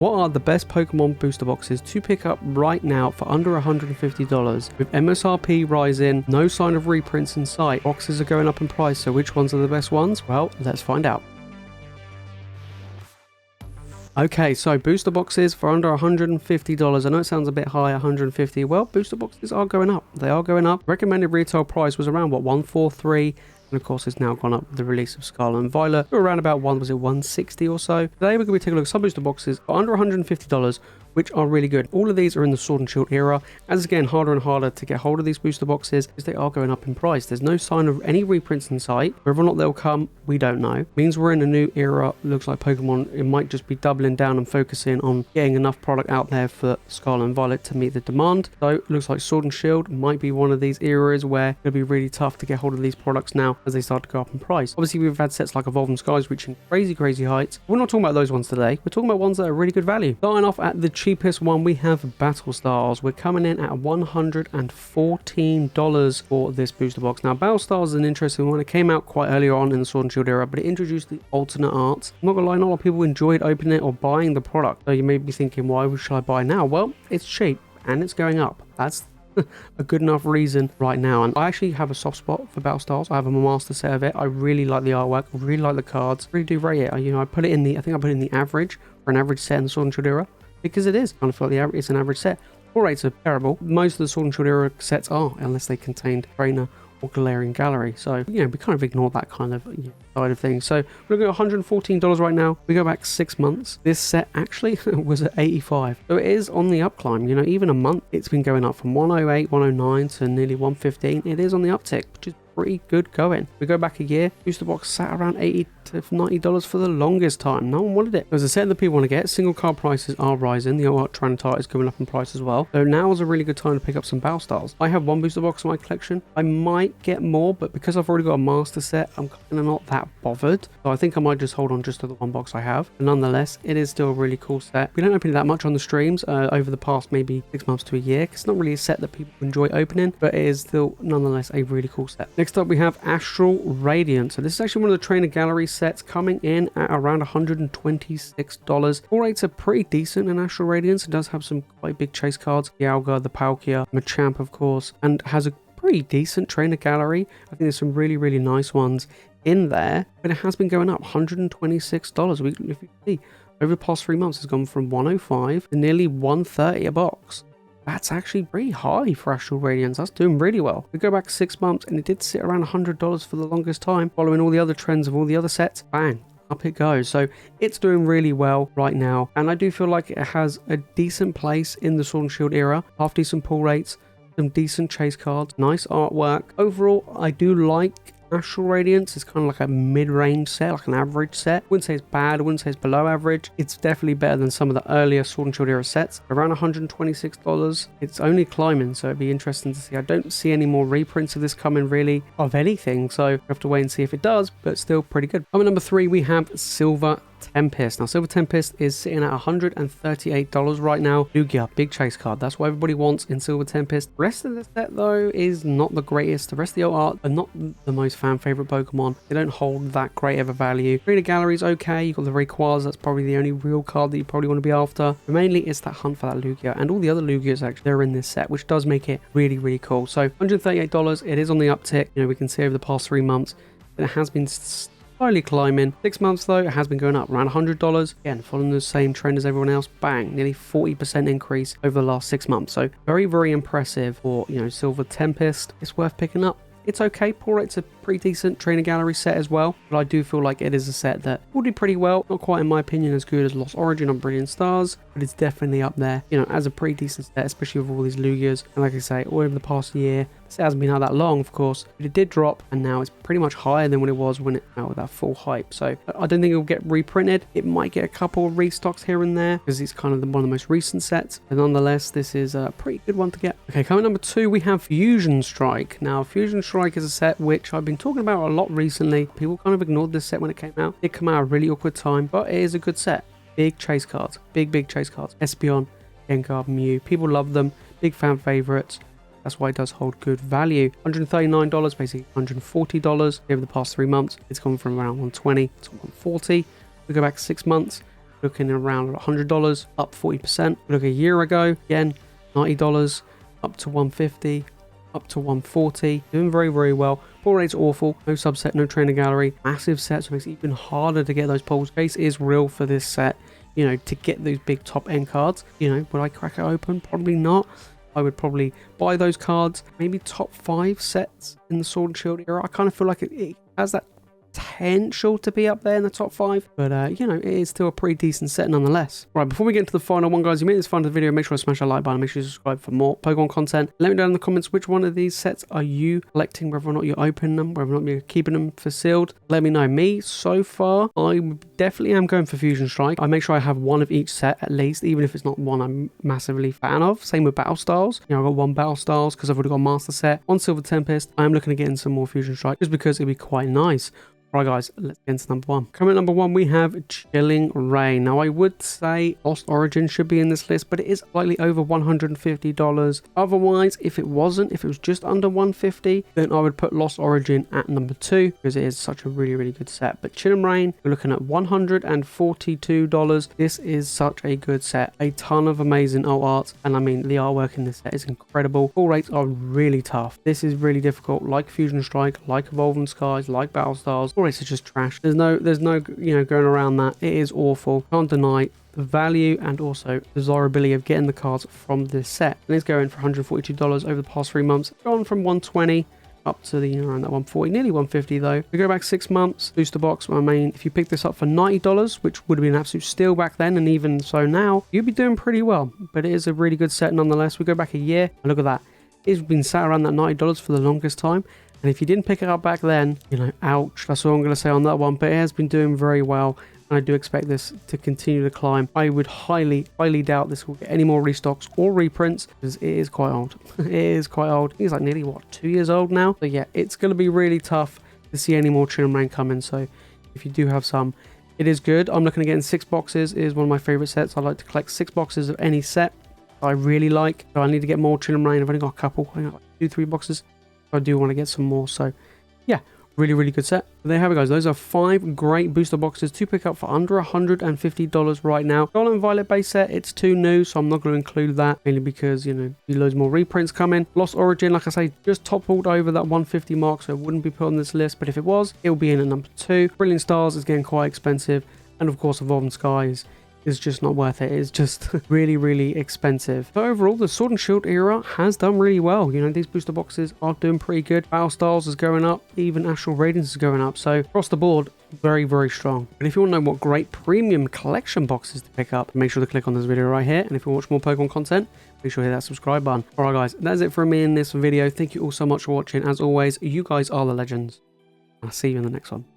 What are the best Pokemon booster boxes to pick up right now for under $150? With MSRP rising, no sign of reprints in sight, boxes are going up in price, so which ones are the best ones? Well, let's find out. Okay, so booster boxes for under $150. I know it sounds a bit high, $150. Well, booster boxes are going up. They are going up. Recommended retail price was around, what, $143? And of course, it's now gone up with the release of Scarlet and Violet. We're around about $160 or so. Today, we're going to be taking a look at some booster boxes for under $150, which are really good. All of these are in the Sword and Shield era, as it's getting harder and harder to get hold of these booster boxes because they are going up in price. There's no sign of any reprints in sight. Whether or not they'll come, we don't know. Means we're in a new era. Looks like Pokemon, it might just be doubling down and focusing on getting enough product out there for Scarlet and Violet to meet the demand. So it looks like Sword and Shield might be one of these eras where it'll be really tough to get hold of these products now as they start to go up in price. Obviously, we've had sets like Evolving Skies reaching crazy heights. We're not talking about those ones today. We're talking about ones that are really good value. Starting off at the cheapest one, we have Battle Stars. We're coming in at $114 for this booster box. Now, Battle Stars is an interesting one. It came out quite earlier on in the Sword and Shield era, but it introduced the alternate arts. I'm not gonna lie, not a lot of people enjoyed opening it or buying the product. So you may be thinking, why should I buy now? Well, it's cheap and it's going up. That's a good enough reason right now. And I actually have a soft spot for Battle Stars. I have a master set of it. I really like the artwork. I really like the cards. I really do rate it. I put it in the, I think I put it in the average for an average set in the Sword and Shield era because it is. I kind of feel like it's an average set. Pull rates are terrible. Most of the Sword and Shield era sets are, unless they contained Trainer or Galarian Gallery. So, we kind of ignore that kind of side of things. So, we're looking at $114 right now. We go back 6 months. This set actually was at $85. So, it is on the up climb. Even a month, it's been going up from 108, 109 to nearly 115. It is on the uptick, which is pretty good going. We go back a year, booster box sat around $80 to $90 for the longest time. No one wanted it. There's a set that people want to get. Single card prices are rising. The Art Trinitart is going up in price as well. So now is a really good time to pick up some Battle Stars. I have one booster box in my collection. I might get more, but because I've already got a master set, I'm kind of not that bothered. So I think I might just hold on just to the one box I have. But nonetheless, it is still a really cool set. We don't open it that much on the streams over the past maybe 6 months to a year. It's not really a set that people enjoy opening, but it is still nonetheless a really cool set. Next up, we have Astral Radiant. So this is actually one of the Trainer Gallery sets coming in at around $126. All rates are pretty decent in Astral Radiance. It does have some quite big chase cards. The Alga, the Palkia, Machamp, of course, and has a pretty decent Trainer Gallery. I think there's some really nice ones in there, but it has been going up $126. If you see, over the past 3 months, it's gone from $105 to nearly $130 a box. That's actually pretty high for Astral Radiance. That's doing really well. We go back 6 months and it did sit around $100 for the longest time, following all the other trends of all the other sets. Bang, up it goes. So it's doing really well right now, and I do feel like it has a decent place in the Sword and Shield era. Half decent pull rates, some decent chase cards, nice artwork. Overall, I do like Astral Radiance. Is kind of like a mid-range set, like an average set. Wouldn't say it's bad, I wouldn't say it's below average. It's definitely better than some of the earlier Sword and Shield era sets. Around $126. It's only climbing, so it'd be interesting to see. I don't see any more reprints of this coming really of anything, so we have to wait and see if it does, but still pretty good. At number 3, we have Silver Tempest. Now, Silver Tempest is sitting at $138 right now. Lugia, big chase card. That's what everybody wants in Silver Tempest. The rest of the set, though, is not the greatest. The rest of the art are not the most fan favorite Pokemon. They don't hold that great of a value. Trainer Gallery is okay. You've got the Rayquaza. That's probably the only real card that you probably want to be after. But mainly, it's that hunt for that Lugia. And all the other Lugias, actually, they're in this set, which does make it really cool. So, $138. It is on the uptick. We can see over the past 3 months that it has been slowly climbing. 6 months though, it has been going up around $100. Again, following the same trend as everyone else. Bang, nearly 40% increase over the last 6 months. So very impressive for Silver Tempest. It's worth picking up. It's okay. Pull rates are pretty decent. Trainer Gallery set as well, but I do feel like it is a set that will do pretty well. Not quite, in my opinion, as good as Lost Origin or Brilliant Stars, but it's definitely up there, as a pretty decent set, especially with all these Lugias. And like I say, all over the past year, this hasn't been out that long, of course, but it did drop, and now it's pretty much higher than what it was when it out with that full hype. So I don't think it will get reprinted. It might get a couple of restocks here and there because it's kind of one of the most recent sets, but nonetheless, this is a pretty good one to get. Okay, coming number 2, we have Fusion Strike. Now, Fusion Strike is a set which I've been talking about a lot recently. People kind of ignored this set when it came out. It did come out at a really awkward time, but it is a good set. Big chase cards, big chase cards. Espeon, Gengar, Mew. People love them. Big fan favorites. That's why it does hold good value. $139, basically $140 over the past 3 months. It's gone from around $120 to $140. We go back 6 months. looking around $100, up 40%. Look a year ago, again, $90, up to $150, up to $140. Doing very, very well. Pull rate's awful. No subset, no trainer gallery. Massive set, so it makes it even harder to get those pulls. Case is real for this set, you know, to get those big top end cards. You know, would I crack it open? Probably not. I would probably buy those cards. Maybe top 5 sets in the Sword and Shield era. I kind of feel like it has that potential to be up there in the top 5, but you know, it is still a pretty decent set nonetheless. Right, before we get into the final one, guys, you made this fun to the video, make sure to smash that like button, make sure you subscribe for more Pokemon content. Let me know in the comments which one of these sets are you collecting, whether or not you're opening them, whether or not you're keeping them for sealed. Let me know. Me, so far, I definitely am going for Fusion Strike. I make sure I have one of each set at least, even if it's not one I'm massively fan of. Same with Battle Styles. You know, I've got 1 Battle Styles because I've already got a Master Set. 1 Silver Tempest. I am looking to get in some more Fusion Strike just because it'd be quite nice. Right, guys, let's get into number 1. Coming at number 1, we have Chilling Reign. Now, I would say Lost Origin should be in this list, but it is slightly over $150. Otherwise, if it wasn't, if it was just under $150, then I would put Lost Origin at number 2 because it is such a really, really good set. But Chilling Reign, we're looking at $142. This is such a good set. A ton of amazing alt art, and I mean, the artwork in this set is incredible. Pull rates are really tough. This is really difficult, like Fusion Strike, like Evolving Skies, like Battle Stars. Rates are just trash. There's no you know, going around that. It is awful. Can't deny the value and also desirability of getting the cards from this set. And it's going for $142 over the past 3 months. Gone from $120 up to the, you know, around that $140, nearly $150 though. We go back 6 months, booster box. I mean, if you pick this up for $90, which would have been an absolute steal back then, and even so now, you'd be doing pretty well. But it is a really good set nonetheless. We go back a year and look at that. It's been sat around that $90 for the longest time. And if you didn't pick it up back then, you know, ouch. That's all I'm going to say on that one. But it has been doing very well. And I do expect this to continue to climb. I would highly, highly doubt this will get any more restocks or reprints because it is quite old. It is quite old. I think it's like nearly, what, 2 years old now? So yeah, it's going to be really tough to see any more Chilling Reign coming. So if you do have some, it is good. I'm looking to get in 6 boxes. It is one of my favorite sets. I like to collect 6 boxes of any set I really like. So I need to get more Chilling Reign. I've only got a couple. I got like 2-3 boxes. I do want to get some more, so yeah, really, really good set. But there you have it, guys. Those are 5 great booster boxes to pick up for under $150 right now. Scarlet and Violet base set, it's too new, so I'm not going to include that, mainly because, you know, loads more reprints coming. Lost Origin, like I say, just toppled over that 150 mark, so it wouldn't be put on this list, but if it was, it'll be in at number 2. Brilliant Stars is getting quite expensive, and of course, Evolving Skies is just not worth it. It's just really, really expensive. But overall, the Sword and Shield era has done really well. You know, these booster boxes are doing pretty good. Battle Styles is going up. Even Astral Radiance is going up. So across the board, very, very strong. And if you want to know what great premium collection boxes to pick up, make sure to click on this video right here. And if you want to watch more Pokemon content, make sure to hit that subscribe button. All right, guys, that's it from me in this video. Thank you all so much for watching. As always, you guys are the legends. I'll see you in the next one.